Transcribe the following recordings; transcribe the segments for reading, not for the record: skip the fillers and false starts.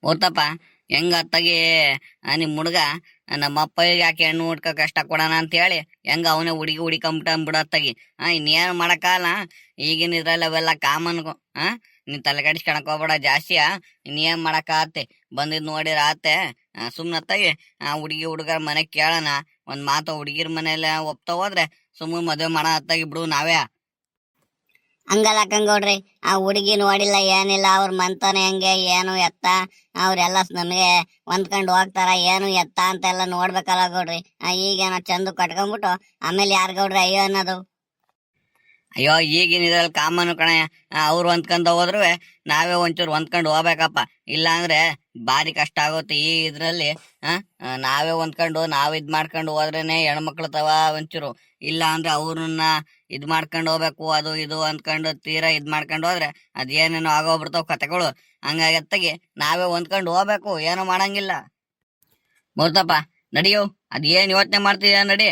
ಓತಪ್ಪ ಹೆಂಗ ಅತ್ತಗಿ ನಿಮ್ ಹುಡ್ಗ ನಮ್ಮ ಅಪ್ಪಗೆ ಯಾಕೆ ಹೆಣ್ಣು ಹುಡ್ಕ ಕಷ್ಟ ಕೊಡೋಣ ಅಂತ ಹೇಳಿ ಹೆಂಗ ಅವನೇ ಹುಡುಗಿ ಬಿಡತ್ತಗಿ ಇನ್ನೇನು ಮಾಡಕ್ಕಾಗಲ್ಲ. ಈಗಿನ ಇದ್ರಲ್ಲಿ ಅವೆಲ್ಲ ಕಾಮನ್. ನೀನ್ ತಲೆ ಕೆಡಿಸ್ಕೊಳಕ್ ಹೋಗ್ಬೇಡ ಜಾಸ್ತಿ. ಇನ್ನೇನ್ ಮಾಡಕ್ಕಾಗತ್ತೆ, ಬಂದಿದ್ ನೋಡಿರ ಆತೆ. ಸುಮ್ನತ್ತಾಗಿ ಹುಡುಗಿ ಹುಡುಗರ ಮನೆ ಕೇಳೋಣ, ಒಂದ್ ಮಾತು ಹುಡುಗಿರ್ ಮನೇಲಿ ಒಪ್ತಾ ಹೋದ್ರೆ ಸುಮ್ಮನೆ ಮದ್ವೆ ಮಾಡ ಅತ್ತಾಗಿ ಬಿಡು ನಾವೇ. ಹಂಗಲ್ಲ ಕಂಗೌಡ್ರಿ, ಆ ಹುಡುಗಿ ನೋಡಿಲ್ಲ ಏನಿಲ್ಲ, ಅವ್ರ ಮಂತನ ಹೆಂಗೆ ಏನು ಎತ್ತ ಅವ್ರೆಲ್ಲ ನಮಗೆ ಹೊಂದ್ಕೊಂಡು ಹೋಗ್ತಾರ ಏನು ಎತ್ತ ಅಂತೆಲ್ಲ ನೋಡ್ಬೇಕಲ್ಲ ಗೌಡ್ರಿ. ಈಗೇನೋ ಚಂದ ಕಟ್ಕೊಂಡ್ಬಿಟ್ಟು ಆಮೇಲೆ ಯಾರ್ ಗೌಡ್ರಿ ಅಯ್ಯೋ ಅನ್ನೋದು. ಅಯ್ಯೋ ಈಗಿನ ಇದ್ರಲ್ಲಿ ಕಾಮನ್ ಕಣ. ಅವ್ರು ಹೊಂದ್ಕೊಂಡ್ ಹೋದ್ರು ನಾವೇ ಒಂಚೂರು ಹೊಂದ್ಕೊಂಡು ಹೋಗ್ಬೇಕಪ್ಪ. ಇಲ್ಲ ಅಂದ್ರೆ ಭಾರಿ ಕಷ್ಟ ಆಗುತ್ತೆ ಈ ಇದ್ರಲ್ಲಿ. ನಾವೇ ಹೊಂದ್ಕೊಂಡು ನಾವ್ ಇದ್ ಮಾಡ್ಕೊಂಡು ಹೋದ್ರೇನೆ ಹೆಣ್ಮಕ್ಳು ತವ ಒಂಚೂರು. ಇಲ್ಲ ಅಂದ್ರೆ ಅವ್ರನ್ನ ಇದ್ ಮಾಡ್ಕೊಂಡು ಹೋಗ್ಬೇಕು ಅದು ಇದು ಅಂದ್ಕೊಂಡು ತೀರಾ ಇದ್ ಮಾಡ್ಕೊಂಡು ಹೋದ್ರೆ ಅದೇನೇನೋ ಆಗೋಗ್ಬಿಡ್ತಾವ ಕತೆಗಳು. ಹಂಗಾಗಿ ಅತ್ತಗೆ ನಾವೇ ಹೊಂದ್ಕೊಂಡು ಹೋಗ್ಬೇಕು, ಏನು ಮಾಡಂಗಿಲ್ಲ. ಮೂರ್ತಪ್ಪ ನಡಿಯೋ, ಅದೇನ್ ಯೋಚನೆ ಮಾಡ್ತೀಯ ನಡಿ.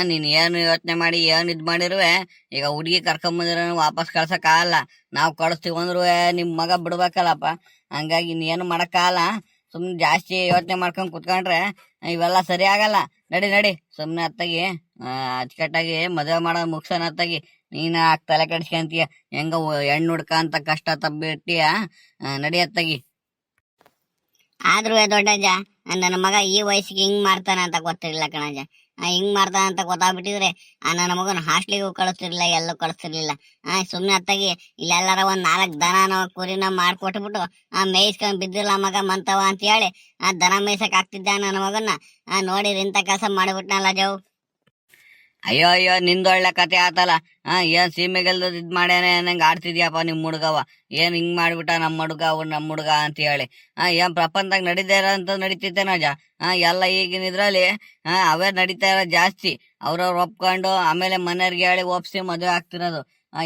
ನೀನ್ ಏನು ಯೋಚನೆ ಮಾಡಿ ಏನ್ ಇದ್ ಮಾಡಿರುವೆ ಈಗ ಹುಡುಗಿ ಕರ್ಕೊಂಬಂದಿರ ವಾಪಸ್ ಕಳ್ಸಕ್ ಆಗಲ್ಲ. ನಾವ್ ಕಳಿಸ್ತೀವಿ ಅಂದ್ರು ನಿಮ್ ಮಗ ಬಿಡ್ಬೇಕಲ್ಲಪ್ಪ. ಹಂಗಾಗಿ ಇನ್ನೇನು ಮಾಡಕ್ಕಾಗಲ್ಲ. ಸುಮ್ನೆ ಜಾಸ್ತಿ ಯೋಚನೆ ಮಾಡ್ಕೊಂಡ್ ಕುತ್ಕೊಂಡ್ರೆ ಇವೆಲ್ಲ ಸರಿ ಆಗಲ್ಲ. ನಡಿ ನಡಿ ಸುಮ್ನೆ ಅತ್ತಾಗಿ ಅಚ್ಚುಕಟ್ಟಾಗಿ ಮದುವೆ ಮಾಡೋ ಮುಗ್ಸೋಣ ಅತ್ತಾಗಿ. ನೀನ್ ತಲೆ ಕೆಡ್ಸ್ಕೊಂತೀಯ ಹೆಂಗ ಹೆಣ್ಣು ಹುಡ್ಕ ಅಂತ ಕಷ್ಟ ತಬ್ಬಿಟ್ಟಿಯ. ನಡಿ ಅತ್ತಾಗಿ. ಆದ್ರೂ ದೊಡ್ಡಜ್ಜ, ನನ್ನ ಮಗ ಈ ವಯಸ್ಸಿಗೆ ಹಿಂಗ್ ಮಾಡ್ತಾನ ಅಂತ ಗೊತ್ತಿರ್ಲಿಲ್ಲ ಕಣಜ್ಜ. ಹಿಂಗ್ ಮಾಡ್ತಾನ ಅಂತ ಗೊತ್ತಾಗ್ಬಿಟ್ಟಿದ್ರೆ ನನ್ನ ಮಗನ ಹಾಸ್ಟ್ಲಿಗೂ ಕಳಿಸ್ತಿರ್ಲಿಲ್ಲ, ಎಲ್ಲೂ ಕಳಿಸ್ತಿರ್ಲಿಲ್ಲ. ಸುಮ್ನೆ ಅತ್ತಾಗಿ ಇಲ್ಲೆಲ್ಲಾರ ಒಂದ್ 4 ದನನೋ ಕುರಿನೋ ಮಾಡ್ಕೊಟ್ಬಿಟ್ಟು ಮೇಯಿಸ್ಕೊಂಡ್ ಬಿದ್ದಿಲ್ಲ ಮಗ ಮಂತವ ಅಂತ ಹೇಳಿ ದನ ಮೇಯ್ಸಕ್ ಆಗ್ತಿದ್ದ ನನ್ನ ಮಗನ್ನ. ನೋಡಿರಿ ಇಂಥ ಕೆಲಸ ಮಾಡಿಬಿಟ್ನಲ್ಲ ಜವ್. ಅಯ್ಯೋ ಅಯ್ಯೋ ನಿಂದೊಳ್ಳೆ ಕತೆ ಆತಲ್ಲ. ಏನ್ ಸೀಮೆಗೆಲ್ದ ಇದ್ ಮಾಡ್ಯಾನೆ ನಂಗೆ ಆಡ್ತಿದ್ಯಪ್ಪ ನಿಮ್ ಹುಡ್ಗವ. ಏನ್ ಹಿಂಗ್ ಮಾಡ್ಬಿಟ್ಟ ನಮ್ಮ ಹುಡ್ಗ ಅಂತ ಹೇಳಿ. ಏನ್ ಪ್ರಪಂಚದಾಗ ನಡೀತಾ ಅಂತ ನಡೀತಿತ್ತೇನಜ. ಎಲ್ಲ ಈಗಿನ ಇದ್ರಲ್ಲಿ ಅವೇ ನಡೀತಾ ಇರೋ ಜಾಸ್ತಿ. ಅವ್ರವ್ರು ಒಪ್ಕೊಂಡು ಆಮೇಲೆ ಮನೆಯವ್ರಿಗೆ ಹೇಳಿ ಒಪ್ಸಿ ಮದುವೆ ಆಗ್ತಿರೋದು.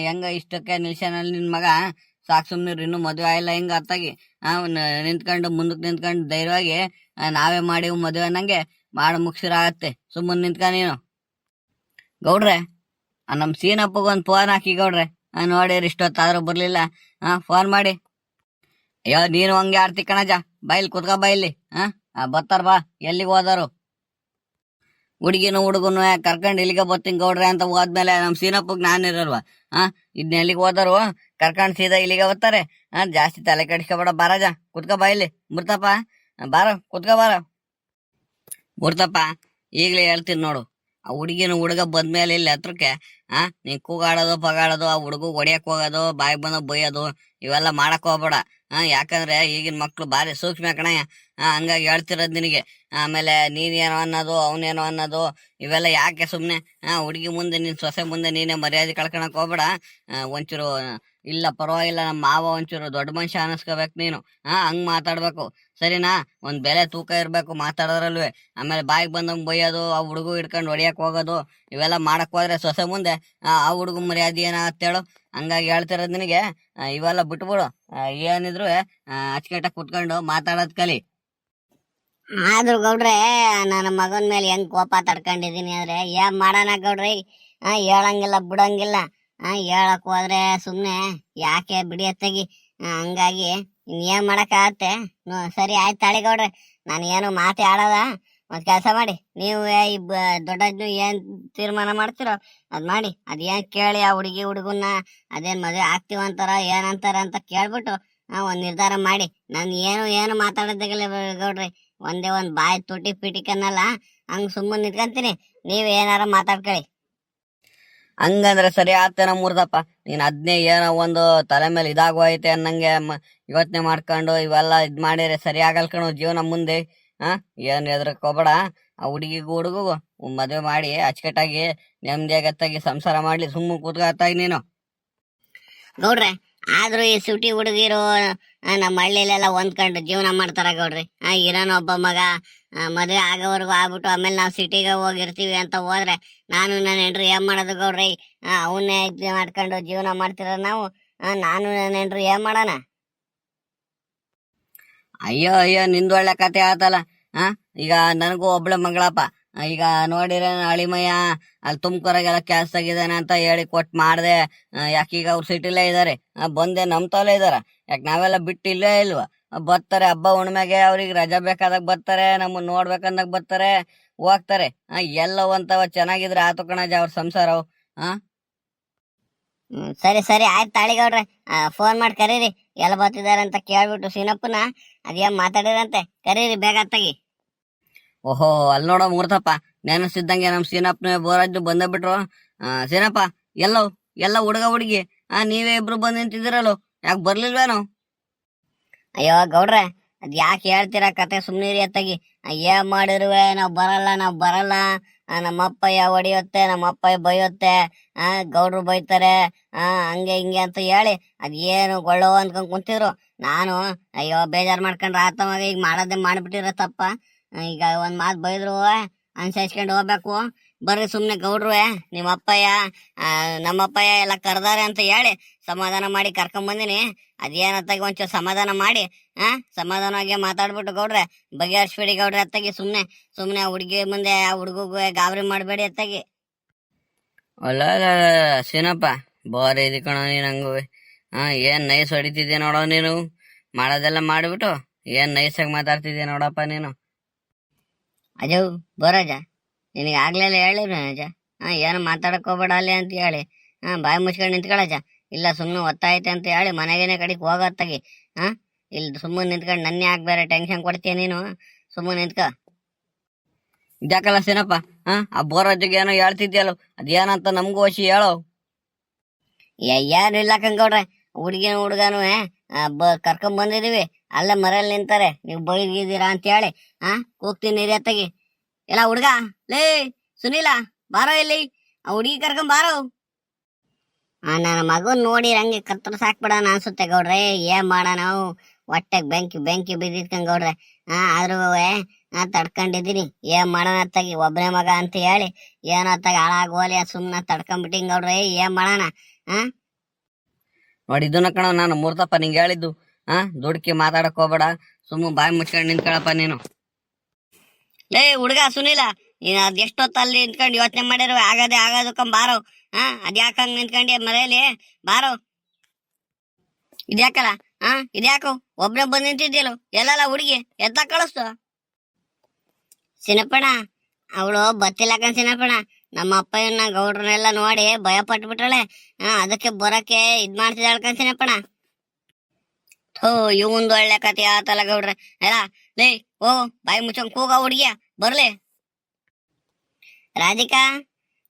ಹೆಂಗ ಇಷ್ಟಕ್ಕೆ ನಿಲ್ಸನಲ್ಲಿ ನಿನ್ ಮಗ. ಸಾಕ್ ಸುಮ್ನಿರು, ಇನ್ನು ಮದುವೆ ಆಗಿಲ್ಲ ಹಿಂಗ ಅತ್ತಾಗಿ. ನಿಂತ್ಕೊಂಡು ಮುಂದಕ್ಕೆ ನಿಂತ್ಕೊಂಡು ಧೈರ್ಯವಾಗಿ ನಾವೇ ಮಾಡಿ ಮದುವೆ ನಂಗೆ ಮಾಡಿ ಮುಗ್ಸಿರಾಗತ್ತೆ. ಸುಮ್ಮನೆ ನಿಂತ್ಕ ನೀನು. ಗೌಡ್ರೆ, ನಮ್ ಸೀನಪ್ಪಗೊಂದ್ ಫೋನ್ ಹಾಕಿ ಗೌಡ್ರೆ. ನೋಡಿರಿ ಇಷ್ಟೊತ್ತಾದ್ರೂ ಬರ್ಲಿಲ್ಲ. ಫೋನ್ ಮಾಡಿ. ಅಯ್ಯೋ ನೀನು ಹಂಗೆ ಆಡ್ತಿ ಕಣಜ, ಬೈಲ್ ಕುತ್ಕ ಬೈಲಿ. ಬರ್ತಾರ ಬಾ. ಎಲ್ಲಿಗೆ ಹೋದರು ಹುಡುಗಿನ ಹುಡುಗನು ಕರ್ಕೊಂಡು ಇಲ್ಲಿಗೆ ಬರ್ತೀನಿ ಗೌಡ್ರೆ ಅಂತ ಹೋದ್ಮೇಲೆ ನಮ್ ಸೀನಪ್ಪಗ್ ನಾನಿರಲ್ವಾ? ಇದ್ನ ಎಲ್ಲಿಗೆ ಹೋದರು ಕರ್ಕೊಂಡ್ ಸೀದಾ ಇಲ್ಲಿಗೆ ಬರ್ತಾರೆ. ಜಾಸ್ತಿ ತಲೆ ಕೆಡಿಸ್ಕೊಬೇಡ. ಬಾರಜ ಕುತ್ಕ ಬಾಯಿಲಿ. ಮುರ್ತಪ್ಪ ಬಾರ ಕುತ್ಕ ಬಾರ. ಮುರ್ತಪ್ಪ ಈಗ್ಲೇ ಹೇಳ್ತೀನಿ ನೋಡು, ಆ ಹುಡುಗಿನ ಹುಡುಗ ಬಂದ್ಮೇಲೆ ಇಲ್ಲಿ ಹತ್ರಕ್ಕೆ ನೀ ಕೂಗಾಡೋದು ಪಗಾಡೋದು, ಆ ಹುಡುಗ ಹೊಡಿಯಕ್ ಹೋಗೋದು, ಬಾಯಿ ಬಂದ ಬೈಯೋದು ಇವೆಲ್ಲ ಮಾಡಕ್ ಹೋಗ್ಬೇಡ. ಯಾಕಂದ್ರೆ ಈಗಿನ ಮಕ್ಳು ಬಾರಿ ಸೂಕ್ಷ್ಮ ಕಣಯ್ಯ. ಹಂಗಾಗಿ ಹೇಳ್ತಿರೋದ್ ನಿನಗೆ. ಆಮೇಲೆ ನೀನೇನೋ ಅನ್ನೋದು ಅವನೇನೋ ಅನ್ನೋದು ಇವೆಲ್ಲ ಯಾಕೆ ಸುಮ್ನೆ. ಹುಡುಗಿ ಮುಂದೆ ನಿನ್ ಸೊಸೆ ಮುಂದೆ ನೀನೇ ಮರ್ಯಾದೆ ಕಳ್ಕೊಳಕ್ ಹೋಗ್ಬೇಡ. ಒಂಚೂರು ಇಲ್ಲ ಪರವಾಗಿಲ್ಲ ನಮ್ಮ ಮಾವ ಒಂಚೂರು ದೊಡ್ಡ ಮನುಷ್ಯ ಅನಿಸ್ಕೋಬೇಕು ನೀನು. ಹಂಗ್ ಮಾತಾಡ್ಬೇಕು ಸರಿನಾ? ಒಂದ್ ಬೆಲೆ ತೂಕ ಇರ್ಬೇಕು ಮಾತಾಡೋದ್ರಲ್ವೇ. ಆಮೇಲೆ ಬಾಯಿಗೆ ಬಂದಂಗ್ ಬೈಯೋದು, ಆ ಹುಡುಗ ಹಿಡ್ಕೊಂಡು ಹೊಡಿಯಕ್ ಹೋಗೋದು ಇವೆಲ್ಲ ಮಾಡಕ್ ಹೋದ್ರೆ ಸೊಸೆ ಮುಂದೆ ಆ ಹುಡುಗ ಮರ್ಯಾದೆ ಏನಾಗತ್ತೇಳು. ಹಂಗಾಗಿ ಹೇಳ್ತಿರೋದ್ ನಿನಗೆ ಇವೆಲ್ಲ ಬಿಟ್ಬಿಡು. ಏನಿದ್ರು ಅಚ್ಚುಕಟ್ಟಾಗಿ ಕುತ್ಕೊಂಡು ಮಾತಾಡೋದ್ ಕಲಿ. ಆದ್ರೂ ಗೌಡ್ರೆ, ನನ್ನ ಮಗನ್ ಮೇಲೆ ಹೆಂಗ್ ಕೋಪ ತಡ್ಕೊಂಡಿದೀನಿ ಅಂದ್ರೆ ಏನ್ ಮಾಡೋಣ ಗೌಡ್ರಿ. ಹೇಳಂಗಿಲ್ಲ ಬಿಡಂಗಿಲ್ಲ. ಹೇಳಕ್ ಹೋದ್ರೆ ಸುಮ್ನೆ ಯಾಕೆ ಬಿಡಿ ಎತ್ತಗಿ. ಹಂಗಾಗಿ ಏನ್ ಮಾಡಕ್ ಆಗತ್ತೆ. ಸರಿ ಆಯ್ತು ತಾಳಿ ಗೌಡ್ರೆ, ನಾನು ಏನು ಮಾತೆ ಆಡದ. ಒಂದ್ ಕೆಲಸ ಮಾಡಿ, ನೀವು ಈ ದೊಡ್ಡಜ್ನು ಏನ್ ತೀರ್ಮಾನ ಮಾಡ್ತಿರೋ ಅದ್ ಮಾಡಿ. ಅದೇನ್ ಕೇಳಿ ಆ ಹುಡುಗಿ ಹುಡುಗನ್ನ ಅದೇನ್ ಮದ್ವೆ ಆಗ್ತೀವಂತಾರ ಏನಂತಾರ ಅಂತ ಕೇಳ್ಬಿಟ್ಟು ಒಂದ್ ನಿರ್ಧಾರ ಮಾಡಿ. ನಾನು ಏನು ಮಾತಾಡೋದಾಗಿಲ್ಲ ಗೌಡ್ರಿ. ಒಂದ್ ಬಾಯಿ ತುಟಿ ಪಿಟಿಕನ್ನಲ್ಲ, ಹಂಗ್ ಸುಮ್ಮನೆ ನಿಂತ್ಕಂತೀನಿ. ನೀವ್ ಏನಾರ ಮಾತಾಡ್ಕೊಳ್ಳಿ. ಹಂಗಂದ್ರೆ ಸರಿ ಆತೇನ ಮೂರ್ದಪ್ಪ. ನೀನ್ ಅದ್ನೇ ಏನೋ ಒಂದು ತಲೆ ಮೇಲೆ ಇದಾಗೋಯ್ತೆ ಅನ್ನಂಗೆ ಯೋಚನೆ ಮಾಡ್ಕೊಂಡು ಇವೆಲ್ಲ ಇದ್ ಮಾಡಿದ್ರೆ ಸರಿ ಆಗಲ್ ಕಣೋ ಜೀವನ ಮುಂದೆ. ಏನ್ ಎದ್ರಕ್ ಹೋಗ್ಬೇಡ. ಆ ಹುಡುಗಿಗೂ ಹುಡುಗು ಮದ್ವೆ ಮಾಡಿ ಅಚ್ಚುಕಟ್ಟಾಗಿ ನೆಮ್ಮದಿಯಾಗತ್ತಾಗಿ ಸಂಸಾರ ಮಾಡ್ಲಿ. ಸುಮ್ಮ ಕೂತ್ಕತ್ತಾಗಿ ನೀನು. ಗೌಡ್ರೆ, ಆದ್ರೂ ಈ ಸಿಟಿ ಹುಡುಗಿರು ನಮ್ಮ ಹಳ್ಳಿಲೆಲ್ಲ ಹೊಂದ್ಕೊಂಡು ಜೀವನ ಮಾಡ್ತಾರ ಗೌಡ್ರಿ. ಇರೋನ ಒಬ್ಬ ಮಗ ಮದ್ವೆ ಆಗೋವರೆಗೂ ಆಗ್ಬಿಟ್ಟು ಆಮೇಲೆ ನಾವು ಸಿಟಿಗೆ ಹೋಗಿರ್ತೀವಿ ಅಂತ ಹೋದ್ರೆ ನಾನು ನನ್ನ ಹೆಂಡ್ರು ಏನ್ ಮಾಡೋದು ಗೌಡ್ರಿ? ಅವನ್ನೇ ಇದು ಮಾಡ್ಕೊಂಡು ಜೀವನ ಮಾಡ್ತಿರೋ ನಾವು. ನಾನು ನನ್ನ ಹೆಂಡ್ರು ಏನ್ ಮಾಡೋಣ? ಅಯ್ಯೋ ಅಯ್ಯೋ ನಿಂದೊಳ್ಳೆ ಕತೆ ಆತಲ್ಲ. ಈಗ ನನಗೂ ಒಬ್ಳೆ ಮಗಳಪ್ಪ. ಈಗ ನೋಡಿರ ಅಳಿಮಯ್ಯ ಅಲ್ಲಿ ತುಮಕೂರಾಗೆಲ್ಲ ಕೆಲಸ ಆಗಿದ್ದಾನೆ ಅಂತ ಹೇಳಿ ಕೊಟ್ಟು ಮಾಡ್ದೆ. ಯಾಕೀಗ ಅವ್ರು ಸಿಟಿಲೇ ಇದಾರೆ. ಬಂದೆ ನಮ್ ತಲೆ ಇದಾರ. ಯಾಕೆ ನಾವೆಲ್ಲ ಬಿಟ್ಟು ಇಲ್ಲೇ ಇಲ್ವಾ? ಬರ್ತಾರೆ ಹಬ್ಬ ಹುಣ್ಮೆಗೆ, ಅವ್ರಿಗೆ ರಜಾ ಬೇಕಾದಾಗ ಬರ್ತಾರೆ, ನಮ್ಮನ್ನ ನೋಡ್ಬೇಕಂದಾಗ ಬರ್ತಾರೆ, ಹೋಗ್ತಾರೆ. ಎಲ್ಲ ಒಂತವ ಚೆನ್ನಾಗಿದ್ರೆ ಆತು ಕಣಜ ಅವ್ರ ಸಂಸಾರವು. ಆ ಸರಿ ಸರಿ ಆಯ್ತು ತಾಳಿಗೌಡ್ರೆ, ಫೋನ್ ಮಾಡಿ ಕರೀರಿ, ಎಲ್ಲ ಬರ್ತಿದಾರೆ ಅಂತ ಕೇಳ್ಬಿಟ್ಟು ಸೀನಪ್ಪನ ಅದೇನ್ ಮಾತಾಡಿರಂತೆ ಕರೀರಿ ಬೇಗ ಅತ್ತಾಗಿ. ಓಹೋ, ಅಲ್ಲಿ ನೋಡೋ ಮೂರ್ತಪ್ಪ, ನೆನಸಿದ್ದಂಗೆ ನಮ್ ಸೀನಪ್ಪನ ಬೋರಾಜು ಬಂದ ಬಿಟ್ರು. ಸೀನಪ್ಪ, ಎಲ್ಲೋ ಎಲ್ಲ ಹುಡುಗ ಹುಡುಗಿ ನೀವೇ ಇಬ್ರು ಬಂದ್ ನಿಂತಿದ್ದೀರಲ್ಲೋ, ಯಾಕೆ ಬರ್ಲಿಲ್ವೇನೋ? ಅಯ್ಯೋ ಗೌಡ್ರೆ, ಅದ್ ಯಾಕೆ ಹೇಳ್ತೀರಾ ಕತೆ, ಸುಮ್ನಿರಿ ಅತ್ತಾಗಿ. ಏನ್ ಮಾಡಿರುವೆ, ನಾವ್ ಬರಲ್ಲ, ನಮ್ಮಪ್ಪಯ್ಯ ಹೊಡಿಯುತ್ತೆ, ನಮ್ಮಪ್ಪಯ್ಯ ಬೈಯುತ್ತೆ, ಗೌಡ್ರು ಬೈತಾರೆ, ಹಂಗೆ ಹಿಂಗೆ ಅಂತ ಹೇಳಿ ಅದೇನು ಗೊಳ್ಳೋ ಅನ್ಕೊಂಡ್ ಕುಂತಿದ್ರು. ನಾನು ಅಯ್ಯೋ ಬೇಜಾರ್ ಮಾಡ್ಕೊಂಡ್ರೆ ಆತವಾಗ ಈಗ ಮಾಡೋದೇ ಮಾಡ್ಬಿಟ್ಟಿರೋ ತಪ್ಪ. ಈಗ ಒಂದ್ ಮಾತು ಬೈದ್ರು ಅನ್ಸರಿಸ್ಕೊಂಡು ಹೋಗ್ಬೇಕು. ಬರ್ರಿ ಸುಮ್ನೆ ಗೌಡ್ರುವೆ, ನಿಮ್ಮಪ್ಪಯ್ಯ ನಮ್ಮಪ್ಪಯ್ಯ ಎಲ್ಲ ಕರ್ದಾರೆ ಅಂತ ಹೇಳಿ ಸಮಾಧಾನ ಮಾಡಿ ಕರ್ಕೊಂಡ್ ಬಂದಿನಿ. ಅದೇನತ್ತಾಗಿ ಒಂಚೂರು ಸಮಾಧಾನ ಮಾಡಿ ಸಮಾಧಾನವಾಗಿ ಮಾತಾಡ್ಬಿಟ್ಟು ಗೌಡ್ರೆ ಬಗೆಹರಿಸ್ಬೇಡಿ ಗೌಡ್ರೆ ಅತ್ತಾಗಿ. ಸುಮ್ನೆ ಸುಮ್ನೆ ಹುಡುಗಿ ಮುಂದೆ ಆ ಹುಡುಗಗೆ ಗಾಬರಿ ಮಾಡಬೇಡಿ ಅತ್ತಾಗಿ. ಅಲ್ಲ ಸೀನಪ್ಪ, ಬೋರ್ ಇದೆ ಕಣ ನೀನ್ ಹಂಗೂ. ಏನ್ ನೈಸ್ ಹೊಡಿತಿದ್ಯಾ ನೋಡೋ ನೀನು, ಮಾಡೋದೆಲ್ಲ ಮಾಡ್ಬಿಟ್ಟು ಏನ್ ನೈಸಾಗಿ ಮಾತಾಡ್ತಿದ್ಯಾ ನೋಡಪ್ಪ ನೀನು. ಅಜು ಬೋರಾಜ, ನಿನಗೆ ಆಗ್ಲೆಲ್ಲ ಹೇಳಿರ ಅಜ, ಏನು ಮಾತಾಡಕ್ ಹೋಗ್ಬೇಡ ಅಲ್ಲಿ ಅಂತ ಹೇಳಿ ಬಾಯಿ ಮುಚ್ಕೊಂಡು ನಿಂತ್ಕೊಳಜ. ಇಲ್ಲ ಸುಮ್ಮನೆ ಒತ್ತಾಯ್ತೆ ಅಂತ ಹೇಳಿ ಮನೆಗೇನೆ ಕಡೆಗೆ ಹೋಗತ್ತಾಗಿ. ಇಲ್ಲಿ ಸುಮ್ಮನೆ ನಿಂತ್ಕೊಂಡು ನನ್ನ ಯಾಕೆ ಬೇರೆ ಟೆನ್ಷನ್ ಕೊಡ್ತೀಯ ನೀನು, ಸುಮ್ಮನೆ ನಿಂತ್ಕ. ಇದ್ಯಾಕಲ್ಲ ಸೀನಪ್ಪ, ಆ ಬೋರಾಜಿಗೆ ಏನೋ ಹೇಳ್ತಿದ್ಯಲ್ಲೋ, ಅದೇನಂತ ನಮಗೂ ವಶಿ ಹೇಳೋ. ಏನು ಇಲ್ಲ ಕಂಗೌಡ್ರೆ, ಹುಡುಗನು ಕರ್ಕೊಂಡ್ ಬಂದಿದೀವಿ, ಅಲ್ಲೇ ಮರೆಯಲ್ಲಿ ನಿಂತಾರೆ, ನೀವು ಬೈದಿದ್ದೀರಾ ಅಂತ ಹೇಳಿ ಕೂಗ್ತೀನಿ ಅತ್ತಾಗಿ. ಎಲ್ಲ ಹುಡ್ಗ, ಲೇ ಸುನೀಲ ಬಾರೋ ಇಲ್ಲಿ, ಆ ಹುಡುಗಿ ಕರ್ಕೊಂಡ್ ಬಾರೋ. ನನ್ನ ಮಗನ್ ನೋಡಿ ಹಂಗೆ ಕತ್ರ ಸಾಕ್ಬಿಡೋಣ ಅನ್ಸುತ್ತೆ ಗೌಡ್ರೆ. ಏನ್ ಮಾಡೋಣ, ಹೊಟ್ಟೆಗ್ ಬೆಂಕಿ ಬೆಂಕಿ ಬಿದ್ದಿತ್ಕಂಗ್ ಗೌಡ್ರೆ. ಆದ್ರೂ ತಡ್ಕೊಂಡಿದೀನಿ, ಏನ್ ಮಾಡೋಣ ಅತ್ತಾಗಿ, ಒಬ್ಬನೇ ಮಗ ಅಂತ ಹೇಳಿ ಏನೋ ಅತ್ತಾಗ ಹಾಳಾಗೋಲಿ ಸುಮ್ನ ತಡ್ಕೊಂಡ್ಬಿಟ್ಟಿಂಗ್ ಗೌಡ್ರೆ. ಏನ್ ಮಾಡೋಣ. ನೋಡಿ ಇದನ್ನ ಕಣ ನಾನು ಮೂರ್ತಪ್ಪ ನಿಂಗೆ ಹೇಳಿದ್ದು, ದುಡ್ಕಿ ಮಾತಾಡಕ್ ಹೋಗ್ಬೇಡ, ಸುಮ್ಮ ಬಾಯಿ ಮುಚ್ಕೊಂಡು ನಿಂತ್ಕೊಳಪ್ಪ ನೀನು. ಲೇ ಹುಡ್ಗ ಸುನೀಲ, ನೀನ್ ಅದ್ ಎಷ್ಟೊತ್ತಲ್ಲಿ ನಿಂತ್ಕೊಂಡು ಯೋಚನೆ ಮಾಡಿರುವ, ಆಗೋದಕ್ಕಂಬ ಬಾರೋ. ಅದ್ಯಾಕಂಗ್ ನಿಂತ್ಕೊಂಡಿ ಮರೇಲಿ ಬಾರೋ. ಇದ್ಯಾಕಲ್ಲ ಇದ್ಯಾಕೋ ಒಬ್ನೇ ಬಂದ್ ನಿಂತಿದ್ಯಲ್ಲ, ಎಲ್ಲಲ್ಲ ಹುಡುಗಿ ಎತ್ತ ಕಳಿಸ್ತು. ಸಿನಪ್ಪಣ, ಅವಳು ಬತ್ತಿಲ್ಲ ಸಿನಪ್ಪಣ, ನಮ್ಮ ಅಪ್ಪಯ್ಯನ ಗೌಡ್ರನ್ನೆಲ್ಲ ನೋಡಿ ಭಯ ಪಟ್ಬಿಟ್ರಳೆ, ಅದಕ್ಕೆ ಬರಕ್ಕೆ ಇದ್ ಮಾಡ್ತಿದ್ದಾಳ ಸಿನಪ್ಪಣ. ಥೋ, ಇವಂದು ಒಳ್ಳೆ ಕತೆ ಆತಲ್ಲ ಗೌಡ್ರೆ. ಎಲ್ಲ ಲೇ ಓ ಬಾಯಿ ಮುಚ್ಚಂಗ್ ಕೂಗ ಹುಡುಗಿಯ ಬರ್ಲಿ. ರಾಧಿಕಾ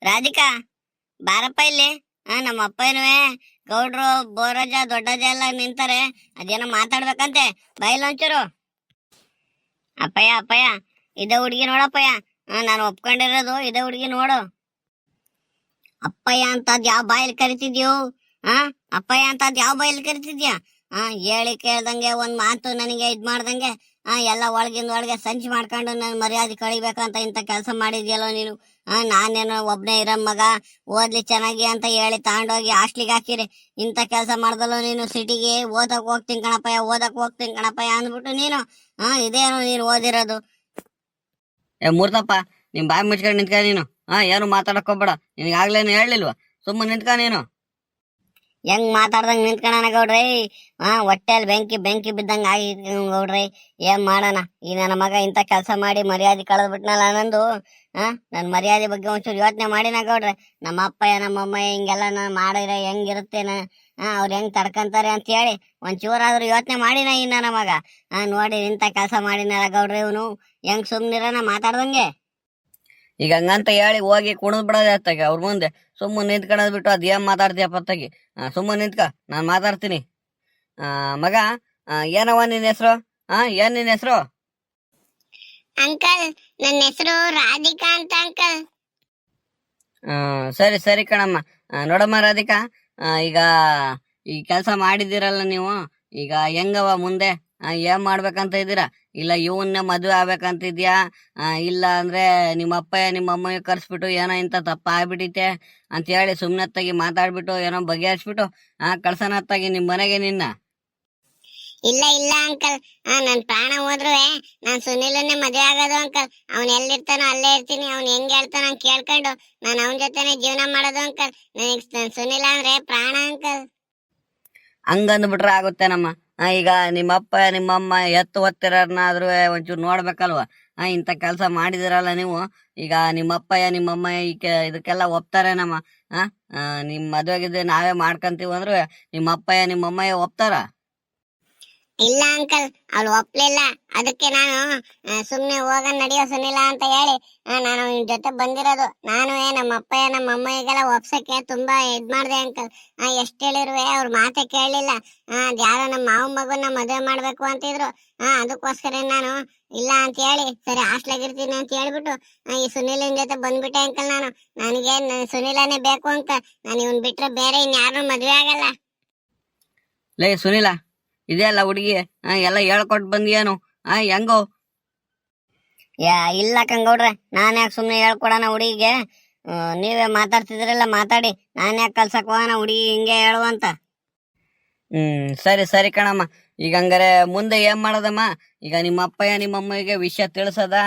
ರಾಧಿಕಾ ಬಾರಪ್ಪ ಇಲ್ಲಿ. ನಮ್ಮ ಅಪ್ಪಯ್ಯನುವೆ ಗೌಡ್ರು ಬೋರಜ ದೊಡ್ಡಜ ಎಲ್ಲ ನಿಂತಾರೆ, ಅದೇನೋ ಮಾತಾಡ್ಬೇಕಂತೆ, ಬಾಯಿಲ್ಲ ಒಂಚೂರು. ಅಪ್ಪಯ್ಯ ಇದೇ ಹುಡುಗಿ ನೋಡಪ್ಪಯ್ಯ, ನಾನು ಒಪ್ಕೊಂಡಿರೋದು ಇದೇ ಹುಡುಗಿ ನೋಡು. ಅಪ್ಪಯ್ಯ ಅಂತ ಯಾವ ಬಾಯಲ್ಲಿ ಕರಿತಿದ್ಯೋ, ಅಪ್ಪಯ್ಯ ಅಂತ ಯಾವ ಬಾಯಲ್ಲಿ ಕರಿತಿದ್ಯಾ? ಹೇಳಿ ಕೇಳ್ದಂಗೆ ಒಂದ್ ಮಾತು ನನಗೆ ಇದ್ ಮಾಡ್ದಂಗೆ ಎಲ್ಲ ಒಳಗೆ ಸಂಚು ಮಾಡ್ಕೊಂಡು ನನ್ ಮರ್ಯಾದೆ ಕಳಿಬೇಕಂತ ಇಂತ ಕೆಲಸ ಮಾಡಿದ್ಯಲ್ಲೋ ನೀನು. ನಾನೇನೋ ಒಬ್ನೇ ಇರೋ ಮಗ, ಓದ್ಲಿ ಚೆನ್ನಾಗಿ ಅಂತ ಹೇಳಿ ತಗೊಂಡೋಗಿ ಹಾಸ್ಟ್ಲಿಗೆ ಹಾಕಿರಿ, ಇಂತ ಕೆಲಸ ಮಾಡ್ದಲ್ಲೋ ನೀನು. ಸಿಟಿಗೆ ಓದಕ್ ಹೋಗ್ತೀನಿ ಕಣಪ್ಪಯ್ಯ ಅಂದ್ಬಿಟ್ಟು ನೀನು ಇದೇನು ನೀನು ಓದಿರೋದು. ಮೂರ್ತಪ್ಪ, ನಿಮ್ ಬಾಯಿ ಮುಚ್ಕೊಂಡು ನಿಂತ್ಕ ನೀನು. ಏನು ಮಾತಾಡಕ್ ಹೋಗ್ಬೇಡ, ನಿನಗಾಗ್ಲೇನು ಹೇಳಿಲ್ವಾ, ಸುಮ್ಮನೆ ನಿಂತ್ಕ ನೀನು. ಹೆಂಗ್ ಮಾತಾಡ್ದಂಗ್ ನಿಂತ್ಕಣ ಗೌಡ್ರಿ, ಹೊಟ್ಟೆಲ್ ಬೆಂಕಿ ಬಿದ್ದಂಗ ಆಗಿದ್ ಗೌಡ್ರಿ. ಏನ್ ಮಾಡೋಣ, ಈ ನನ್ನ ಮಗ ಇಂತ ಕೆಲಸ ಮಾಡಿ ಮರ್ಯಾದೆ ಕಳೆದ್ಬಿಟ್ನಲ್ಲ ನಂದು. ನನ್ ಮರ್ಯಾದೆ ಬಗ್ಗೆ ಒಂಚೂರು ಯೋಚನೆ ಮಾಡಿನ ಗೌಡ್ರೆ. ನಮ್ಮ ಅಪ್ಪಯ್ಯ ನಮ್ಮಮ್ಮಯ್ಯ ಹಿಂಗೆಲ್ಲ ನಾನು ಮಾಡಿದ್ರೆ ಹೆಂಗಿರುತ್ತೇನ, ಅವ್ರು ಹೆಂಗ್ ತಡ್ಕಂತಾರೆ ಅಂತ ಹೇಳಿ ಒಂಚೂರಾದ್ರೂ ಯೋಚನೆ ಮಾಡಿನ ಈ ನನ್ನ ಮಗ. ನೋಡಿ ಇಂತ ಕೆಲಸ ಮಾಡಿನಲ್ಲ ಗೌಡ್ರಿ ಇವನು, ಹೆಂಗ್ ಸುಮ್ನಿರನ ಮಾತಾಡ್ದಂಗೆ. ಈಗ ಹಂಗಂತ ಹೇಳಿ ಹೋಗಿ ಕುಣದ್ ಬಿಡೋದೇ ಅತ್ತಾಗೆ ಅವ್ರ ಮುಂದೆ. ಸುಮ್ಮನೆ ನಿಂತ್ಕೊಳ್ಳೋದ್ ಬಿಟ್ಟು ಅದ್ ಏನ್ ಮಾತಾಡ್ತೀಯಪ್ಪ ಅತ್ತಾಗಿ, ಸುಮ್ಮನೆ ನಿಂತ್ಕ, ನಾನ್ ಮಾತಾಡ್ತೀನಿ. ಮಗ, ಏನವ ನಿನ್ ಹೆಸರು? ಏನ್ ನಿನ್ ಹೆಸರು? ಅಂಕಲ್, ನನ್ನ ಹೆಸರು ರಾಧಿಕಾ ಅಂತ ಅಂಕಲ್. ಸರಿ ಕಣಮ್ಮ. ನೋಡಮ್ಮ ರಾಧಿಕಾ, ಈಗ ಈ ಕೆಲಸ ಮಾಡಿದಿರಲ್ಲ ನೀವು, ಈಗ ಹೆಂಗವ ಮುಂದೆ ಏನ್ ಮಾಡ್ಬೇಕಂತ ಇದ್ದೀರಾ? ಇಲ್ಲ ಇವನ್ನ ಮದುವೆ ಆಗ್ಬೇಕಂತಿದ್ಯಾ? ಇಲ್ಲ ಅಂದ್ರೆ ನಿಮ್ಮ ಅಪ್ಪಯ್ಯ ನಿಮ್ಮ ಅಮ್ಮಯ್ಯ ಕರ್ಸ್ಬಿಟ್ಟು ಏನೋ ಇಂತ ತಪ್ಪ ಆಗ್ಬಿಟ್ಟಿತೆ ಅಂತ ಹೇಳಿ ಸುಮ್ನತ್ತಾಗಿ ಮಾತಾಡ್ಬಿಟ್ಟು ಏನೋ ಬಗೆಹರಿಸ್ಬಿಟ್ಟು ಕಳ್ಸನತ್ತಾಗಿ ನಿಮ್ ಮನೆಗೆ ನಿನ್ನ? ಇಲ್ಲ ಅಂಕಲ್, ನನ್ ಪ್ರಾಣ ಹೋದ್ರು ನಾನ್ ಸುನಿಲನ್ನೇ ಮದುವೆ ಆಗೋದು ಅಂಕಲ್. ಅವ್ನ್ ಎಲ್ಲಿರ್ತಾನೋ ಅಲ್ಲೇ ಇರ್ತೀನಿ, ಅವ್ನ್ ಹೆಂಗ್ ಹೇಳ್ತಾನ ಹಂಗ್ ಕೇಳ್ಕೊಂಡು ನಾನು ಅವನ ಜೊತೆನೆ ಜೀವನ ಮಾಡೋದು ಅಂಕಲ್. ನನಗ್ ಸುನಿಲ ಅಂದ್ರೆ ಪ್ರಾಣ ಅಂಕಲ್. ಹಂಗಂದ್ಬಿಟ್ರೆ ಆಗುತ್ತೇನಮ್ಮ? ಈಗ ನಿಮ್ಮಪ್ಪ ನಿಮ್ಮಮ್ಮ ಎತ್ತು ಒತ್ತಿರನಾದ್ರೂ ಒಂಚೂರು ನೋಡ್ಬೇಕಲ್ವಾ? ಇಂಥ ಕೆಲಸ ಮಾಡಿದಿರಲ್ಲ ನೀವು. ಈಗ ನಿಮ್ಮಮ್ಮ ಇದಕ್ಕೆಲ್ಲ ಒಪ್ತಾರೇನಮ್ಮ? ನಿಮ್ ಮದ್ವೆಗಿದ್ರೆ ನಾವೇ ಮಾಡ್ಕಂತೀವಿ ಅಂದ್ರೆ ನಿಮ್ಮಮ್ಮ ಒಪ್ತಾರ? ಇಲ್ಲ ಅಂಕಲ್, ಅವ್ಳು ಒಪ್ಲಿಲ್ಲ. ಅದಕ್ಕೆ ನಾನು ಸುಮ್ನೆ ಹೋಗನ್ ನಡಿಯೋ ಸುನಿಲ್ಲ ಅಂತ ಹೇಳಿ ನಾನು ನಿನ್ ಜೊತೆ ಬಂದಿರೋದು. ನಾನು ನಮ್ಮ ಅಮ್ಮಗೆಲ್ಲ ಒಪ್ಸಕ್ಕೆ ತುಂಬಾ ಇದ್ ಮಾಡ್ದೆ ಅಂಕಲ್. ಎಷ್ಟ್ ಹೇಳಿರುವೆ ಅವ್ರ ಮಾತೆ ಕೇಳಲಿಲ್ಲ. ಅದ್ಯಾರೋ ನಮ್ಮ ಮಾವ ಮಗುನ ಮದುವೆ ಮಾಡ್ಬೇಕು ಅಂತಿದ್ರು. ಅದಕ್ಕೋಸ್ಕರ ನಾನು ಇಲ್ಲ ಅಂತ ಹೇಳಿ ಸರಿ ಹಾಸ್ಟ್ಲಾಗಿರ್ತೀನಿ ಅಂತ ಹೇಳ್ಬಿಟ್ಟು ಈ ಸುನಿಲಿನ ಜೊತೆ ಬಂದ್ಬಿಟ್ಟೆ ಅಂಕಲ್. ನನಗೆ ಸುನಿಲನೇ ಬೇಕು ಅಂಕಲ್. ನಾನು ಇವನ್ ಬಿಟ್ರೆ ಬೇರೆ ಇನ್ಯಾರು ಮದ್ವೆ ಆಗಲ್ಲ. ಲೇ ಸುನಿಲ, ಇದೇ ಅಲ್ಲ ಹುಡುಗಿ ಎಲ್ಲ ಹೇಳ್ಕೊಟ್ ಬಂದಿಯೇನು? ಹೆಂಗೋ? ಇಲ್ಲ ಕಂಗೌಡ್ರೆ, ನಾನ್ ಯಾಕೆ ಸುಮ್ನೆ ಹೇಳ್ಕೊಡೋಣ ಹುಡುಗಿಗೆ? ನೀವೇ ಮಾತಾಡ್ತಿದ್ರಲ್ಲ, ಮಾತಾಡಿ. ನಾನ್ ಯಾಕೆ ಕಲ್ಸಕ್ ಹೋಗೋಣ ಹುಡುಗಿ ಹಿಂಗೆ ಹೇಳುವಂತ? ಸರಿ ಸರಿ ಕಣಮ್ಮ. ಈಗ ಹಂಗಾರೆ ಮುಂದೆ ಏನ್ ಮಾಡೋದಮ್ಮ? ಈಗ ನಿಮ್ಮಮ್ಮಗೆ ವಿಷಯ ತಿಳಿಸದ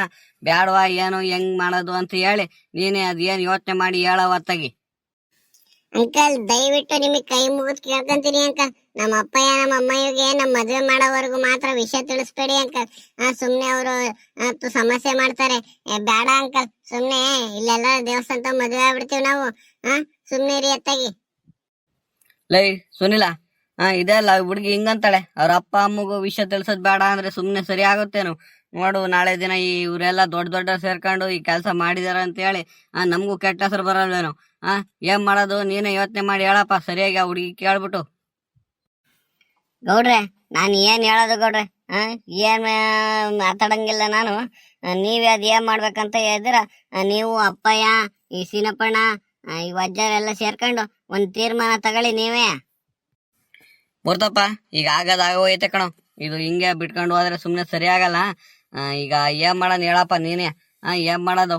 ಬ್ಯಾಡವಾ, ಏನು ಹೆಂಗ್ ಮಾಡೋದು ಅಂತ ಹೇಳಿ ನೀನೇ ಅದೇನ್ ಯೋಚನೆ ಮಾಡಿ ಹೇಳವತ್ತಾಗಿ. ಅಂಕಲ್, ದಯವಿಟ್ಟು ನಿಮಗ್ ಕೈ ಮುಗಿದ್ ಕೇಳ್ಕೊಂತೀನಿ ಅಂಕಲ್. ನಮ್ಮ ಅಮ್ಮಯ್ಯಗೆ ನಮ್ ಮದ್ವೆ ಮಾಡೋವರೆಗೂ ಮಾತ್ರ ವಿಷಯ ತಿಳಿಸ್ಬೇಡಿ ಅಂಕಲ್. ಸುಮ್ನೆ ಅವರು ಸಮಸ್ಯೆ ಮಾಡ್ತಾರೆ. ಬೇಡ ಅಂಕಲ್, ಸುಮ್ನೆ ಇಲ್ಲೆಲ್ಲ ದೇವಸ್ಥಾನ ಮದ್ವೆ ಆಗ್ಬಿಡ್ತೀವಿ ನಾವು. ಸುಮ್ನೆ ಇರಿ ಅತ್ತಾಗಿ. ಲೈ ಸುನಿಲ, ಇದೇ ಅಲ್ಲ ಹುಡುಗಿ ಹಿಂಗಂತಾಳೆ, ಅವ್ರ ಅಪ್ಪ ಅಮ್ಮಗೂ ವಿಷಯ ತಿಳಿಸೋದ್ ಬೇಡ ಅಂದ್ರೆ ಸುಮ್ನೆ ಸರಿ ಆಗುತ್ತೇನು? ನೋಡು, ನಾಳೆ ದಿನ ಇವರೆಲ್ಲ ದೊಡ್ಡ ಸೇರ್ಕೊಂಡು ಈ ಕೆಲಸ ಮಾಡಿದಾರ ಅಂತ ಹೇಳಿ ನಮಗೂ ಕೆಟ್ಟ ಹೆಸರು ಬರಲ್ವೇನು? ಏನ್ ಮಾಡೋದು? ನೀನೇ ಯೋಚನೆ ಮಾಡಿ ಹೇಳಪ್ಪ ಸರಿಯಾಗಿ ಆ ಹುಡುಗಿ ಕೇಳ್ಬಿಟ್ಟು. ಗೌಡ್ರೆ, ನಾನು ಏನ್ ಹೇಳೋದು ಗೌಡ್ರೆ? ಏನ್ ಮಾತಾಡಂಗಿಲ್ಲ ನಾನು. ನೀವೇ ಅದ್ ಏನ್ ಮಾಡ್ಬೇಕಂತ ಹೇಳಿದ್ರ ನೀವು ಅಪ್ಪಯ್ಯ, ಈ ಸೀನಪ್ಪಣ್ಣ, ಈ ವಜ್ಜರೆಲ್ಲ ಸೇರ್ಕೊಂಡು ಒಂದ್ ತೀರ್ಮಾನ ತಗೊಳ್ಳಿ ನೀವೇ. ಮೂರ್ತಪ್ಪ, ಈಗ ಆಗೋಯ್ತೆ ಕಣೋ. ಇದು ಹಿಂಗೆ ಬಿಟ್ಕೊಂಡು ಹೋದ್ರೆ ಸುಮ್ನೆ ಸರಿ ಆಗಲ್ಲ. ಈಗ ಏನ್ ಮಾಡೋಣ ಹೇಳಪ್ಪ ನೀನೇ. ಏನ್ ಮಾಡೋದು?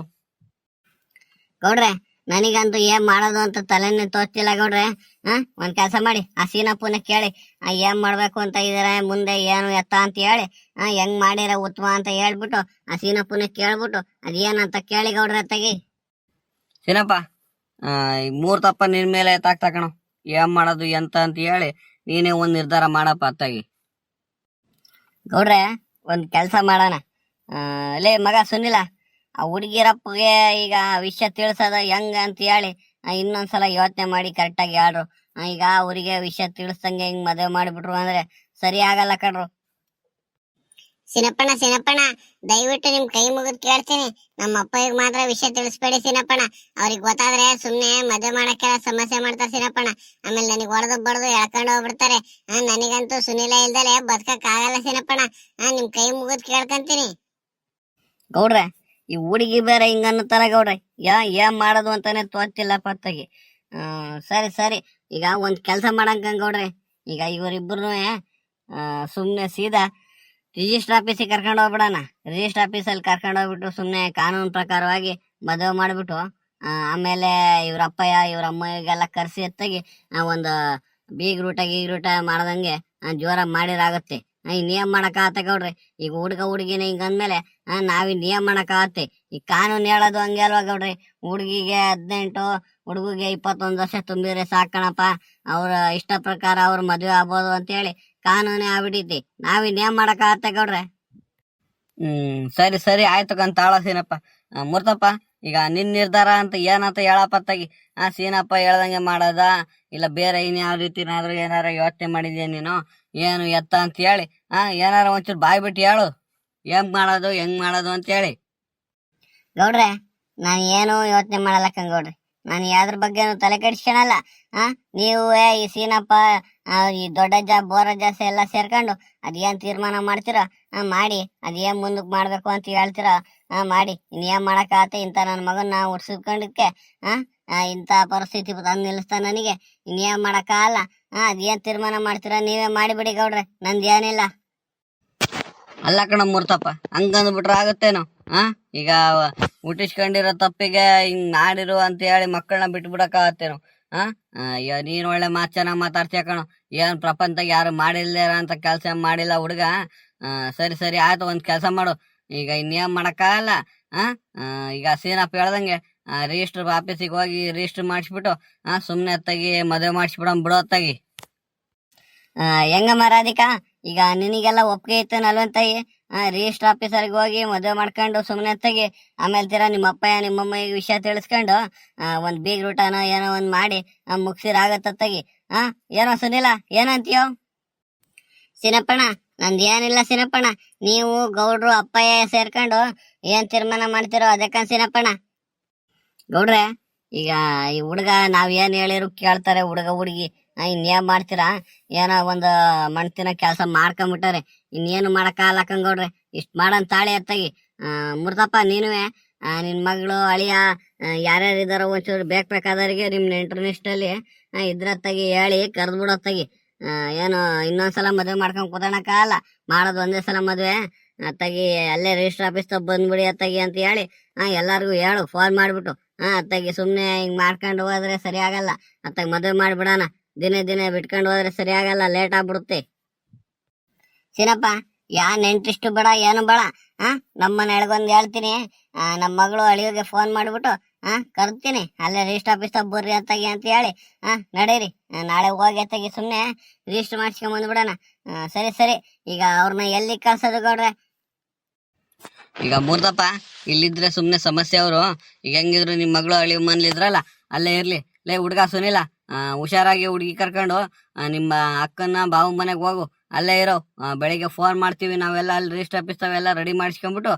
ಗೌಡ್ರೆ, ನನಗಂತೂ ಏನ್ ಮಾಡೋದು ಅಂತ ತಲೆನೇ ತೋಚ್ತಿಲ್ಲ ಗೌಡ್ರೆ. ಒಂದ್ ಕೆಲಸ ಮಾಡಿ, ಆ ಸೀನಪ್ಪನ ಕೇಳಿ ಏನ್ ಮಾಡ್ಬೇಕು ಅಂತ ಇದಾರೆ, ಮುಂದೆ ಏನು ಎತ್ತ ಅಂತ ಹೇಳಿ ಹೆಂಗ್ ಮಾಡಿರ ಉತ್ತಮ ಅಂತ ಹೇಳ್ಬಿಟ್ಟು ಆ ಸೀನಪ್ಪನ ಕೇಳ್ಬಿಟ್ಟು ಅದೇನಂತ ಕೇಳಿ ಗೌಡ್ರೆ ತೆಗಿ. ಸೀನಪ್ಪ, ಮೂರ್ತಪ್ಪ ನಿನ್ ಮೇಲೆ ತಾಕ್ತಾ ಕಣೋ. ಏನ್ ಮಾಡೋದು ಎಂತ ಅಂತ ಹೇಳಿ ನೀನೇ ಒಂದ್ ನಿರ್ಧಾರ ಮಾಡಪ್ಪ ಅತ್ತಾಗಿ. ಗೌಡ್ರೆ, ಒಂದ್ ಕೆಲ್ಸ ಮಾಡೋಣ. ಲೇ ಮಗ ಸುನಿಲ, ಆ ಹುಡುಗಿರಪ್ಪಗೆ ಈಗ ವಿಷಯ ತಿಳಿಸೋದ ಹೆಂಗ ಅಂತ ಹೇಳಿ ಇನ್ನೊಂದ್ಸಲ ಯೋಚನೆ ಮಾಡಿ ಕರೆಕ್ಟಾಗಿ ಹೇಳ್ರು. ಈಗ ಅವ್ರಿಗೆ ವಿಷಯ ತಿಳಿಸ್ದಂಗೆ ಹಿಂಗ್ ಮದುವೆ ಮಾಡಿಬಿಟ್ರು ಅಂದ್ರೆ ಸರಿ ಆಗಲ್ಲ ಕಣ್ರು. ಸಿನಪ್ಪಣ್ಣ, ದಯವಿಟ್ಟು ನಿಮ್ ಕೈ ಮುಗಿದ್ ಕೇಳ್ತೀನಿ. ನಮ್ಮ ಅಪ್ಪಗೆ ಮಾತ್ರ ವಿಷಯ ತಿಳಿಸ್ಬೇಡಿ ಸಿನಪ್ಪಣ್ಣ. ಅವ್ರಿಗೆ ಗೊತ್ತಾದ್ರೆ ಸುಮ್ನೆ ಮದುವೆ ಮಾಡಕ್ಕೆಲ್ಲ ಸಮಸ್ಯೆ ಮಾಡ್ತಾರೆ ಸಿನಪ್ಪಣ್ಣ. ಆಮೇಲೆ ನನಗೆ ಹೊಡೆದು ಬಡ್ದು ಎಳ್ಕೊಂಡು ಹೋಗ್ಬಿಡ್ತಾರೆ. ನನಗಂತೂ ಸುನಿಲ ಇಲ್ದಲೆ ಬದುಕಕ್ ಆಗಲ್ಲ ಸಿನಪ್ಪಣ್ಣ. ನಿಮ್ ಕೈ ಮುಗಿದ್ ಕೇಳ್ಕೊಂತೀನಿ. ಗೌಡ್ರೆ, ಈ ಹುಡುಗಿ ಬೇರೆ ಹಿಂಗ ಅನ್ನತಾರ ಗೌಡ್ರೆ. ಏನ್ ಮಾಡೋದು ಅಂತಾನೆ ತೋಚ್ತಿಲ್ಲ ಪತ್ತಾಗಿ. ಸರಿ, ಈಗ ಒಂದ್ ಕೆಲ್ಸ ಮಾಡಂಕ ಗೌಡ್ರೆ. ಈಗ ಇವರಿಬ್ರು ಸುಮ್ನೆ ಸೀದಾ ರಿಜಿಸ್ಟರ್ ಆಫೀಸಿಗೆ ಕರ್ಕೊಂಡು ಹೋಗ್ಬಿಡೋಣ. ರಿಜಿಸ್ಟರ್ ಆಫೀಸಲ್ಲಿ ಕರ್ಕೊಂಡು ಹೋಗ್ಬಿಟ್ಟು ಸುಮ್ನೆ ಕಾನೂನು ಪ್ರಕಾರವಾಗಿ ಮದುವೆ ಮಾಡ್ಬಿಟ್ಟು ಆಮೇಲೆ ಇವ್ರ ಅಪ್ಪಯ್ಯ ಇವ್ರ ಅಮ್ಮಗೆಲ್ಲ ಕರ್ಸಿ ಎತ್ತಾಗಿ ಒಂದು ಗೀಗ್ರೂಟ ಮಾಡ್ದಂಗೆ ಜೋರ ಮಾಡಿರಾಗತ್ತೆ. ನಿಯಮ ಮಾಡಕ್ಕಾಗತ್ತೆ ಗೌಡ್ರಿ. ಈಗ ಹುಡುಗಿನ ಹಿಂಗ ಅಂದ್ಮೇಲೆ ನಾವಿ ನಿಯಮ ಮಾಡಕ್ಕಾಗತ್ತೆ. ಈ ಕಾನೂನು ಹೇಳೋದು ಹಂಗೆ ಅಲ್ವಾ ಗೌಡ್ರಿ? ಹುಡುಗಿಗೆ 18, ಹುಡುಗಿಗೆ 21 ವರ್ಷ ತುಂಬಿದ್ರೆ ಸಾಕಣಪ್ಪ, ಅವ್ರ ಇಷ್ಟ ಪ್ರಕಾರ ಅವ್ರ ಮದ್ವೆ ಆಗ್ಬೋದು ಅಂತ ಹೇಳಿ ಕಾನೂನೇ ಆಗ್ಬಿಟ್ಟೈತಿ. ನಾವಿ ನಿಯಮ ಮಾಡಕ್ಕಾಗತ್ತೆ ಗೌಡ್ರೆ. ಸರಿ ಆಯ್ತು ಕಂತ ಸೀನಪ್ಪ. ಮೂರ್ತಪ್ಪ, ಈಗ ನಿನ್ ನಿರ್ಧಾರ ಅಂತ ಏನಂತ ಹೇಳಪ್ಪತ್ತಾಗಿ. ಸೀನಪ್ಪ ಹೇಳ್ದಂಗೆ ಮಾಡೋದ, ಇಲ್ಲ ಬೇರೆ ಇನ್ಯಾವ ರೀತಿನಾದ್ರು ಏನಾರ ಯೋಚನೆ ಮಾಡಿದ್ಯಾ ನೀನು? ಏನು ಎತ್ತ ಅಂತ ಹೇಳಿ ಏನಾರ ಒಂಚೂರು ಬಾಯ್ ಬಿಟ್ಟು ಹೇಳು, ಹೆಂಗ್ ಮಾಡೋದು ಅಂತ ಹೇಳಿ. ಗೌಡ್ರೆ, ನಾನು ಏನು ಯೋಚನೆ ಮಾಡಲ್ಲ ಗೌಡ್ರಿ. ನಾನು ಯಾವ್ದ್ರ ಬಗ್ಗೆನು ತಲೆ ಕೆಡಿಸ್ಕೊಳಲ್ಲ. ನೀವು ಈ ಸೀನಪ್ಪ, ಈ ದೊಡ್ಡಜ್ಜ ಬೋರಜ್ಜ ಎಲ್ಲ ಸೇರ್ಕೊಂಡು ಅದೇನ್ ತೀರ್ಮಾನ ಮಾಡ್ತೀರ ಮಾಡಿ, ಅದೇನ್ ಮುಂದಕ್ ಮಾಡ್ಬೇಕು ಅಂತ ಹೇಳ್ತೀರ ಮಾಡಿ. ಇನ್ನೇನ್ ಮಾಡಕ್ಕಾಗತ್ತೆ? ಇಂತ ನನ್ನ ಮಗನ್ನ ಹುಡ್ಸಿದ್ಕೊಂಡಿದ್ಕೆ ಇಂತ ಪರಿಸ್ಥಿತಿ ತಂದು ನಿಲ್ಲಿಸ್ತಾ ನನಗೆ. ಇನ್ನೇನ್ ಮಾಡಕ್ಕಾಗಲ್ಲ. ಅದೇನ್ ತೀರ್ಮಾನ ಮಾಡ್ತೀರ ನೀವೇ ಮಾಡಿಬಿಡಿ ಗೌಡ್ರೆ, ನಂದೇನಿಲ್ಲ. ಅಲ್ಲ ಕಣ ಮೂರ್ತಪ್ಪ, ಹಂಗಂದ್ಬಿಟ್ರೆ ಆಗತ್ತೇನು? ಈಗ ಹುಟ್ಟಿಸ್ಕೊಂಡಿರೋ ತಪ್ಪಿಗೆ ಹಿಂಗ್ ಮಾಡಿರು ಅಂತ ಹೇಳಿ ಮಕ್ಕಳನ್ನ ಬಿಟ್ಟು ಬಿಡಕ್ಕಾಗತ್ತೇನು? ನೀನ್ ಒಳ್ಳೆ ಚೆನ್ನಾಗ್ ಮಾತಾಡ್ತೀಯ ಕಣೋ. ಏನ್ ಪ್ರಪಂಚದಾಗ ಯಾರು ಮಾಡಿಲ್ದಾರ ಅಂತ ಕೆಲ್ಸ ಮಾಡಿಲ್ಲ ಹುಡುಗ. ಸರಿ ಆಯ್ತು, ಒಂದ್ ಕೆಲ್ಸ ಮಾಡು. ಈಗ ಇನ್ನೇನ್ ಮಾಡಕ್ಕಾಗಲ್ಲ. ಈಗ ಸೀನಪ್ಪ ಹೇಳ್ದಂಗೆ ರಿಜಿಸ್ಟರ್ ಆಫೀಸಿಗೆ ಹೋಗಿ ರಿಜಿಸ್ಟರ್ ಮಾಡಿಸ್ಬಿಟ್ಟು ಸುಮ್ನೆ ಎತ್ತಾಗಿ ಮದುವೆ ಮಾಡಿಸ್ಬಿಡೋನ್ ಬಿಡೋ ಹೊತ್ತಾಗಿ. ಹೆಂಗಮ್ಮ ರಾಧಿಕಾ, ಈಗ ನಿನಗೆಲ್ಲ ಒಪ್ಪಿಗೆ ಇತ್ತು ನಲ್ವಂತಾಗಿ ರಿಜಿಸ್ಟರ್ ಆಫೀಸರ್ಗೆ ಹೋಗಿ ಮದುವೆ ಮಾಡ್ಕೊಂಡು ಸುಮ್ಮನೆ ತೆಗಿ. ಆಮೇಲೆ ತೀರಾ ನಿಮ್ಮ ಅಪ್ಪಯ್ಯ ನಿಮ್ಮಮ್ಮಗೆ ವಿಷಯ ತಿಳಿಸ್ಕೊಂಡು ಒಂದ್ ಬೀಗ್ ರೂಟನೋ ಏನೋ ಒಂದ್ ಮಾಡಿ ಮುಗ್ಸಿರಾಗತ್ತತ್ತಾಗಿ. ಏನೋ ಸುನಿಲ ಏನಂತೀಯೋ? ಸಿನಪ್ಪಣ್ಣ ನಂದು ಏನಿಲ್ಲ ಸಿನಪ್ಪಣ್ಣ, ನೀವು ಗೌಡ್ರು ಅಪ್ಪಯ್ಯ ಸೇರ್ಕೊಂಡು ಏನ್ ತೀರ್ಮಾನ ಮಾಡ್ತಿರೋ ಅದಕ್ಕ ಸಿನಪ್ಪಣ್ಣ. ಗೌಡ್ರೆ ಈಗ ಈ ಹುಡುಗ ನಾವ್ ಏನ್ ಹೇಳಿರು ಕೇಳ್ತಾರೆ ಹುಡುಗ ಹುಡುಗಿ, ಇನ್ನೇನ್ ಮಾಡ್ತೀರಾ? ಏನೋ ಒಂದು ಮಣ್ತಿನ ಕೆಲಸ ಮಾಡ್ಕೊಂಬಿಟ್ಟಾರೆ, ಇನ್ನೇನು ಮಾಡಕ್ಕಾಗಲ್ಲ ಗೌಡ್ರೆ. ಇಷ್ಟ್ ಮಾಡನ್ ತಾಳಿ ಅತ್ತಾಗಿ. ಮುರ್ತಪ್ಪ ನೀನುವೆ ನಿನ್ ಮಗಳು ಅಳಿಯ ಯಾರ್ಯಾರು ಇದಾರೋ ಒಂಚೂರು ಬೇಕಾದವರಿಗೆ ನಿಮ್ ನೆಂಟ್ರ ನಿಷ್ಠಲ್ಲಿ ಇದ್ರತ್ತಾಗಿ ಹೇಳಿ ಕರೆದ್ಬಿಡತ್ತಾಗಿ. ಏನು ಇನ್ನೊಂದ್ಸಲ ಮದ್ವೆ ಮಾಡ್ಕೊಂಡ್ ಕೂತಣಕ್ಕಾಗಲ್ಲ, ಮಾಡೋದು ಒಂದೇ ಸಲ ಮದ್ವೆ ಅತ್ತಾಗಿ. ಅಲ್ಲೇ ರಿಜಿಸ್ಟರ್ ಆಫೀಸ್ ಬಂದ್ಬಿಡಿ ಅತ್ತಾಗಿ ಅಂತ ಹೇಳಿ ಎಲ್ಲಾರ್ಗು ಹೇಳು ಫೋನ್ ಮಾಡ್ಬಿಟ್ಟು. ಅತ್ತಾಗಿ ಸುಮ್ನೆ ಹಿಂಗ್ ಮಾಡ್ಕೊಂಡು ಹೋದ್ರೆ ಸರಿ ಆಗಲ್ಲ. ಅತ್ತಾಗ ಮದ್ವೆ ಮಾಡ್ಬಿಡಣ, ದಿನೇ ಬಿಟ್ಕೊಂಡು ಹೋದ್ರೆ ಸರಿ ಆಗಲ್ಲ, ಲೇಟ್ ಆಗ್ಬಿಡುತ್ತೆ. ಸಿನಪ್ಪ ಯಾ ನೆಂಟ್ರಿಷ್ಟು ಬೇಡ ಏನು ಬೇಡ. ನಮ್ಮನ್ನ ಎಳ್ಗೊಂದ್ ಹೇಳ್ತೀನಿ, ನಮ್ಮ ಮಗಳು ಅಳಿಯೋಗೆ ಫೋನ್ ಮಾಡ್ಬಿಟ್ಟು ಕರ್ತೀನಿ, ಅಲ್ಲೇ ರಿಜಿಸ್ಟರ್ ಆಫೀಸ್ ಬರ್ರಿ ಅತ್ತಾಗಿ ಅಂತ ಹೇಳಿ ನಡೀರಿ. ನಾಳೆ ಹೋಗಿ ಅತ್ತಾಗಿ ಸುಮ್ನೆ ರಿಜಿಸ್ಟರ್ ಮಾಡ್ಸ್ಕೊಂಡ್ ಬಂದ್ಬಿಡಣ. ಸರಿ ಈಗ ಅವ್ರನ್ನ ಎಲ್ಲಿ ಕಳ್ಸೋದು ಗೌಡ್ರೆ? ಈಗ ಮೂರ್ತಪ್ಪ ಇಲ್ಲಿದ್ರೆ ಸುಮ್ನೆ ಸಮಸ್ಯೆ ಅವರು. ಈಗ ಹೆಂಗಿದ್ರು ನಿಮ್ ಮಗಳು ಅಳಿ ಮನ್ಲಿದ್ರಲ್ಲ ಅಲ್ಲೇ ಇರ್ಲಿ. ಲೇ ಹುಡ್ಗ ಸುನಿಲ, ಹುಷಾರಾಗಿ ಹುಡುಗಿ ಕರ್ಕೊಂಡು ನಿಮ್ಮ ಅಕ್ಕನ ಬಾವು ಮನೆಗೆ ಹೋಗು, ಅಲ್ಲೇ ಇರೋ. ಬೆಳಿಗ್ಗೆ ಫೋನ್ ಮಾಡ್ತೀವಿ ನಾವೆಲ್ಲ, ಅಲ್ಲಿ ರಿಜಿಸ್ಟರ್ ಆಫೀಸ್ ತಾವೆಲ್ಲ ರೆಡಿ ಮಾಡಿಸ್ಕೊಂಡ್ಬಿಟ್ಟು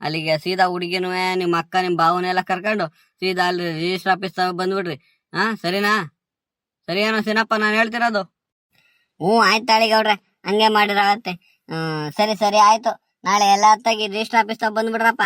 ಅಲ್ಲಿಗೆ ಸೀದಾ ಹುಡುಗಿನೂ ನಿಮ್ಮ ಅಕ್ಕ ನಿಮ್ಮ ಬಾವನೆಲ್ಲ ಕರ್ಕೊಂಡು ಸೀದಾ ಅಲ್ಲಿ ರಿಜಿಸ್ಟರ್ ಆಫೀಸ್ ತಾವ ಬಂದ್ಬಿಡ್ರಿ. ಸರಿನಾ? ಸರಿ ಏನೋ ಸಿನಪ್ಪ ನಾನು ಹೇಳ್ತಿರೋದು? ಆಯ್ತಾಳಿ ಗೌಡ್ರೆ, ಹಂಗೆ ಮಾಡಿರಾಗತ್ತೆ. ಸರಿ ಆಯ್ತು. ನಾಳೆ ಎಲ್ಲ ಹೊತ್ತಾಗಿ ರಿಜಿಸ್ಟರ್ ಆಫೀಸ್ ತಾವ ಬಂದ್ಬಿಡ್ರಪ್ಪ.